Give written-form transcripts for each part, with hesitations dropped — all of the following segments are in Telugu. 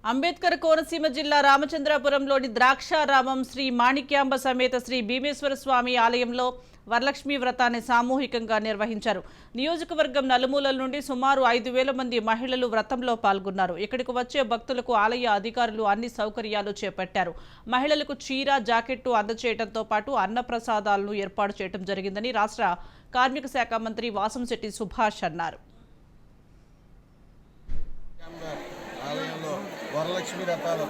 అంబేద్కర్ కోనసీమ జిల్లా రామచంద్రాపురంలోని ద్రాక్షారామం శ్రీ మాణిక్యాంబ సమేత శ్రీ భీమేశ్వర స్వామి ఆలయంలో వరలక్ష్మి వ్రతాన్ని సామూహికంగా నిర్వహించారు. నియోజకవర్గం నలుమూలల నుండి సుమారు 5,000 మంది మహిళలు వ్రతంలో పాల్గొన్నారు. ఇక్కడికి వచ్చే భక్తులకు ఆలయ అధికారులు అన్ని సౌకర్యాలు చేపట్టారు. మహిళలకు చీర, జాకెట్టు అందజేయడంతో పాటు అన్నప్రసాదాలను ఏర్పాటు చేయడం జరిగిందని రాష్ట్ర కార్మిక శాఖ మంత్రి వాసంశెట్టి సుభాష్ అన్నారు. ఆలయంలో వరలక్ష్మి వ్రతాలు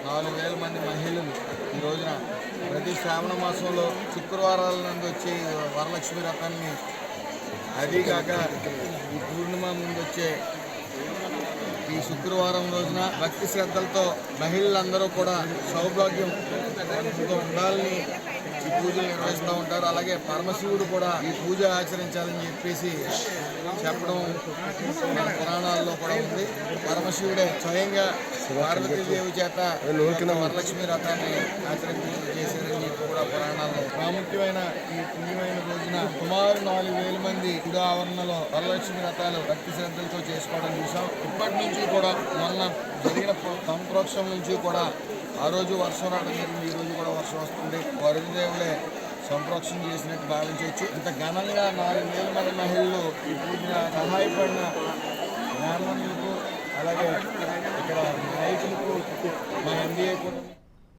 4,000 మంది మహిళలు ఈ రోజున ప్రతి శ్రావణ మాసంలో శుక్రవారాల నుండి వచ్చి వరలక్ష్మి వ్రతాన్ని, అదీగాక ఈ పూర్ణిమ ముందు వచ్చే ఈ శుక్రవారం రోజున భక్తి శ్రద్ధలతో మహిళలందరూ కూడా సౌభాగ్యంతో ఉండాలని ఈ పూజలు నిర్వహిస్తూ ఉంటారు. అలాగే పరమశివుడు కూడా ఈ పూజ ఆచరించాలని చెప్పేసి చెప్పడం మన పురాణాల్లో కూడా ఉంది. పరమశివుడే స్వయంగా పార్వతీదేవి చేత వరలక్ష్మి వ్రతాన్ని చేశారని చెప్పి కూడా పురాణాల్లో ప్రాముఖ్యమైన ఈ పుణ్యమైన రోజున సుమారు 4,000 మంది గుడి ఆవరణలో వరలక్ష్మి వ్రతాలు భక్తి శ్రద్ధలతో చేసుకోవడం చూసాం. ఇప్పటి నుంచి కూడా మొన్న జరిగిన సంప్రోక్షం నుంచి కూడా ఆ రోజు వర్షం రావడం జరిగింది. ఈ రోజు కూడా వర్షం వస్తుంది. వరుణదేవులే సంప్రోక్షణ చేసినట్టు భావించవచ్చు. ఇంత ఘనంగా 4,000 మంది మహిళలు ఈ పూజన సహాయపడిన బ్రాహ్మణులకు, అలాగే ఇక్కడ రైతులకు మా ఎన్డీఏ కూడా